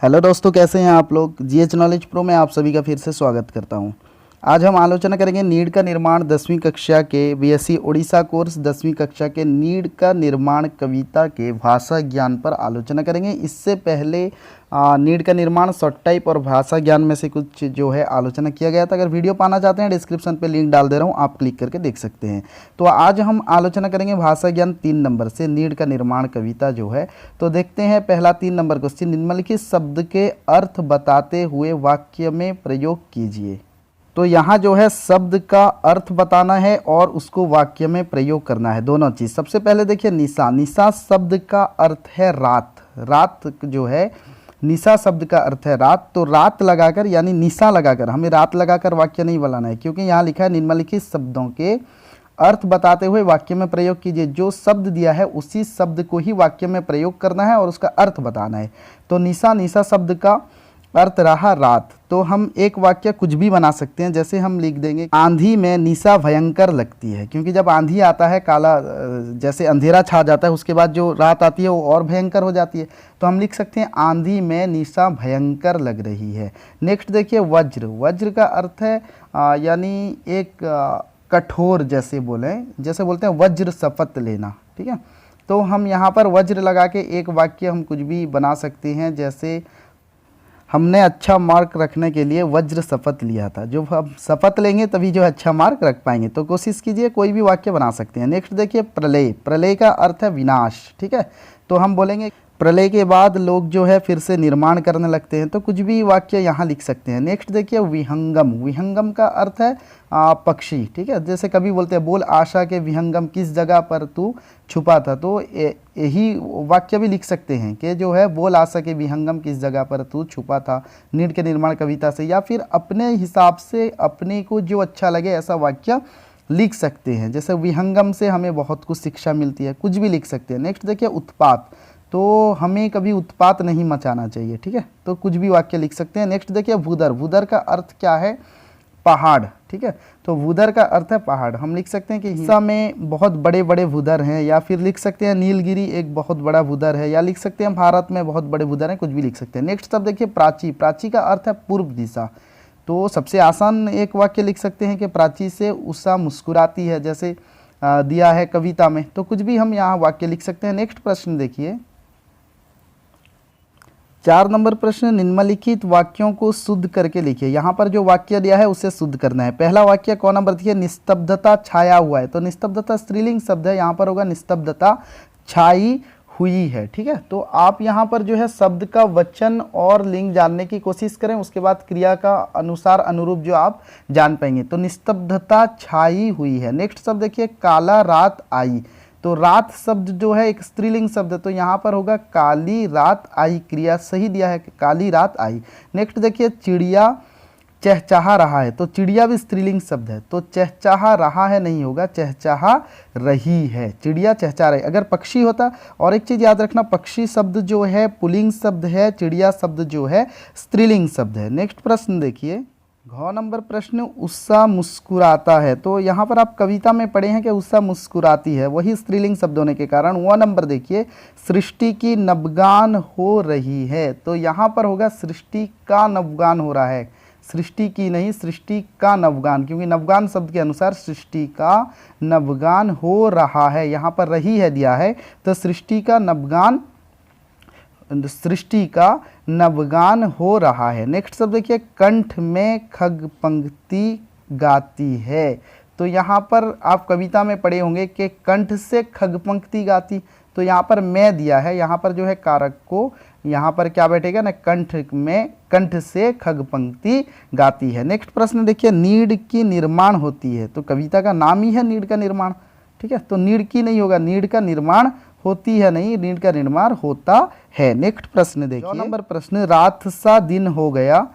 Hello दोस्तों, कैसे हैं आप लोग। जीएच नॉलेज प्रो में आप सभी का फिर से स्वागत करता हूं। आज हम आलोचना करेंगे नीड का निर्माण 10वीं कक्षा के बीएससी उड़ीसा कोर्स 10वीं कक्षा के नीड का निर्माण कविता के भाषा ज्ञान पर आलोचना करेंगे। इससे पहले नीड का निर्माण शॉर्ट टाइप और भाषा ज्ञान में से कुछ जो है आलोचना किया गया था। अगर वीडियो पाना चाहते हैं डिस्क्रिप्शन पे लिंक डाल दे रहा हूँ, आप क्लिक करके देख सकते हैं। तो आज हम आलोचना करेंगे भाषा ज्ञान 3 नंबर से नीड का निर्माण कविता जो है। तो देखते हैं पहला 3 नंबर क्वेश्चन, निम्नलिखित शब्द के अर्थ बताते हुए वाक्य में प्रयोग कीजिए। तो यहाँ जो है शब्द का अर्थ बताना है और उसको वाक्य में प्रयोग करना है, दोनों चीज़। सबसे पहले देखिए निशा। निशा शब्द का अर्थ है रात। रात जो है, निशा शब्द का अर्थ है रात। तो रात लगाकर यानी निशा लगाकर, हमें रात लगाकर वाक्य नहीं बनाना है, क्योंकि यहाँ लिखा है निम्नलिखित शब्दों के अर्थ बताते हुए वाक्य में प्रयोग कीजिए। जो शब्द दिया है उसी शब्द को ही वाक्य में प्रयोग करना है और उसका अर्थ बताना है। तो निशा, निशा शब्द का अर्थ रहा रात। तो हम एक वाक्य कुछ भी बना सकते हैं, जैसे हम लिख देंगे आंधी में निशा भयंकर लगती है, क्योंकि जब आंधी आता है काला जैसे अंधेरा छा जाता है, उसके बाद जो रात आती है वो और भयंकर हो जाती है। तो हम लिख सकते हैं आंधी में निशा भयंकर लग रही है। नेक्स्ट देखिए वज्र। वज्र का अर्थ है यानी एक कठोर, जैसे बोलते हैं वज्र शपथ लेना, ठीक है। तो हम यहाँ पर वज्र लगा के एक वाक्य हम कुछ भी बना सकते हैं, जैसे हमने अच्छा मार्क रखने के लिए वज्र शपथ लिया था। जो हम शपथ लेंगे तभी जो अच्छा मार्क रख पाएंगे। तो कोशिश कीजिए, कोई भी वाक्य बना सकते हैं। नेक्स्ट देखिए प्रलय। प्रलय का अर्थ है विनाश, ठीक है। तो हम बोलेंगे प्रलय के बाद लोग जो है फिर से निर्माण करने लगते हैं। तो कुछ भी वाक्य यहाँ लिख सकते हैं। नेक्स्ट देखिए विहंगम। विहंगम का अर्थ है पक्षी, ठीक है। जैसे कभी बोलते हैं बोल आशा के विहंगम किस जगह पर तू छुपा था। तो यही वाक्य भी लिख सकते हैं कि जो है बोल आशा के विहंगम किस जगह पर तू छुपा था, नीड के निर्माण कविता से। या फिर अपने हिसाब से अपने को जो अच्छा लगे ऐसा वाक्य लिख सकते हैं। जैसे विहंगम से हमें बहुत कुछ शिक्षा मिलती है, कुछ भी लिख सकते हैं। नेक्स्ट देखिए उत्पात। तो हमें कभी उत्पात नहीं मचाना चाहिए, ठीक है। तो कुछ भी वाक्य लिख सकते हैं। नेक्स्ट देखिए भूदर। भूदर का अर्थ क्या है? पहाड़, ठीक है। तो भूदर का अर्थ है पहाड़। हम लिख सकते हैं कि हिस्सा में बहुत बड़े बड़े भूदर हैं, या फिर लिख सकते हैं नीलगिरी एक बहुत बड़ा भूदर है, या लिख सकते हैं भारत में बहुत बड़े भूदर हैं, कुछ भी लिख सकते हैं। नेक्स्ट अब देखिए प्राची। प्राची का अर्थ है पूर्व दिशा। तो सबसे आसान एक वाक्य लिख सकते हैं कि प्राची से उषा मुस्कुराती है, जैसे दिया है कविता में। तो कुछ भी हम यहाँ वाक्य लिख सकते हैं। नेक्स्ट प्रश्न देखिए 4 नंबर प्रश्न, निम्नलिखित वाक्यों को शुद्ध करके लिखिए। यहाँ पर जो वाक्य दिया है उसे शुद्ध करना है। पहला वाक्य कौन नंबर देखिए, निस्तब्धता छाया हुआ है। तो निस्तब्धता स्त्रीलिंग शब्द है, यहाँ पर होगा निस्तब्धता छाई हुई है, ठीक है। तो आप यहाँ पर जो है शब्द का वचन और लिंग जानने की कोशिश करें, उसके बाद क्रिया का अनुसार अनुरूप जो आप जान पाएंगे। तो निस्तब्धता छाई हुई है। नेक्स्ट शब्द देखिए काला रात आई। तो रात शब्द जो है एक स्त्रीलिंग शब्द है, तो यहाँ पर होगा काली रात आई। क्रिया सही दिया है, काली रात आई। नेक्स्ट देखिए चिड़िया चहचहा रहा है। तो चिड़िया भी स्त्रीलिंग शब्द है, तो चहचहा रहा है नहीं होगा, चहचहा रही है। चिड़िया चहचहा रही। अगर पक्षी होता, और एक चीज़ याद रखना, पक्षी शब्द जो है पुल्लिंग शब्द है, चिड़िया शब्द जो है स्त्रीलिंग शब्द है। नेक्स्ट प्रश्न देखिए घ नंबर प्रश्न, उषा मुस्कुराता है। तो यहाँ पर आप कविता में पढ़े हैं कि उषा मुस्कुराती है, वही स्त्रीलिंग शब्द होने के कारण। वह नंबर देखिए सृष्टि की नवगान हो रही है। तो यहाँ पर होगा सृष्टि का नवगान हो रहा है, सृष्टि की नहीं, सृष्टि का नवगान, क्योंकि नवगान शब्द के अनुसार सृष्टि का नवगान हो रहा है। यहाँ पर रही है दिया है, तो सृष्टि का नवगान, सृष्टि का नवगान हो रहा है। नेक्स्ट शब्द देखिए कंठ में खग पंक्ति गाती है। तो यहाँ पर आप कविता में पढ़े होंगे कि कंठ से खग पंक्ति गाती। तो यहाँ पर मैं दिया है, यहाँ पर जो है कारक को यहाँ पर क्या बैठेगा ना, कंठ में, कंठ से खग पंक्ति गाती है। नेक्स्ट प्रश्न देखिए नीड की निर्माण होती है। तो कविता का नाम ही है नीड का निर्माण, ठीक है। तो नीड की नहीं होगा, नीड का निर्माण होती है नहीं, नीड का निर्माण होता है। नेक्स्ट प्रश्न देखिए 9 नंबर प्रश्न, रात सा दिन हो गया।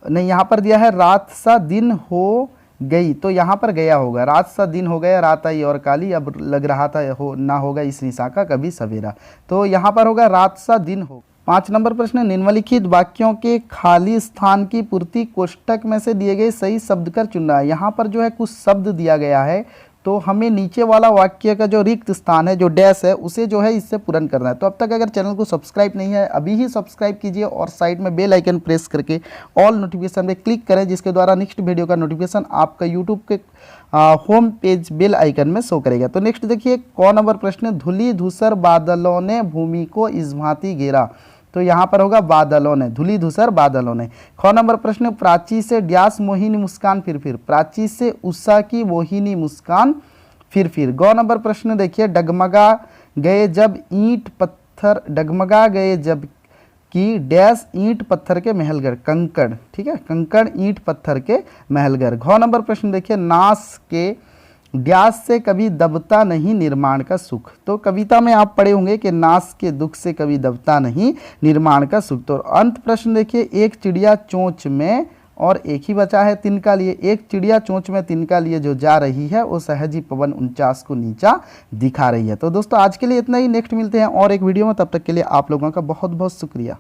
नहीं, यहाँ पर दिया है रात सा दिन हो गई। तो यहाँ पर गया होगा, रात सा दिन हो गया, रात आई और काली। अब लग रहा था हो ना होगा इस निशा का कभी सवेरा। तो यहाँ पर होगा रात सा दिन हो। 5 नंबर प्रश्न, निम्नलिखित वाक्यों के खाली स्थान की पूर्ति कोष्टक में से दिए गए सही शब्द कर चुनना है। यहाँ पर जो है कुछ शब्द दिया गया है, तो हमें नीचे वाला वाक्य का जो रिक्त स्थान है, जो डैश है, उसे जो है इससे पूर्ण करना है। तो अब तक अगर चैनल को सब्सक्राइब नहीं है, अभी ही सब्सक्राइब कीजिए और साइड में बेल आइकन प्रेस करके ऑल नोटिफिकेशन पे क्लिक करें, जिसके द्वारा नेक्स्ट वीडियो का नोटिफिकेशन आपका यूट्यूब के होम पेज बेल आइकन में शो करेगा। तो नेक्स्ट देखिए, क नंबर प्रश्न, धूलि धूसर बादलों ने भूमि को इस भांति घेरा। तो यहाँ पर होगा बादलों ने, धूलि धूसर बादलों ने। ख नंबर प्रश्न, प्राची से ड्यास मोहिनी मुस्कान फिर, प्राची से उषा की मोहिनी मुस्कान फिर। ग नंबर प्रश्न देखिए, डगमगा गए जब ईंट पत्थर, डगमगा गए जब की डैश ईंट पत्थर के महलगर, कंकड़, ठीक है, कंकड़ ईंट पत्थर के महलगर। घ नंबर प्रश्न देखिए, नास के ड्यास से कभी दबता नहीं निर्माण का सुख। तो कविता में आप पढ़े होंगे कि नास के दुख से कभी दबता नहीं निर्माण का सुख। तो अंत प्रश्न देखिए, एक चिड़िया चोंच में, और एक ही बचा है तिनका लिए, एक चिड़िया चोंच में तिनका लिए जो जा रही है, वो सहजी पवन 49 को नीचा दिखा रही है। तो दोस्तों आज के लिए इतना ही, नेक्स्ट मिलते हैं और एक वीडियो में, तब तक के लिए आप लोगों का बहुत बहुत शुक्रिया।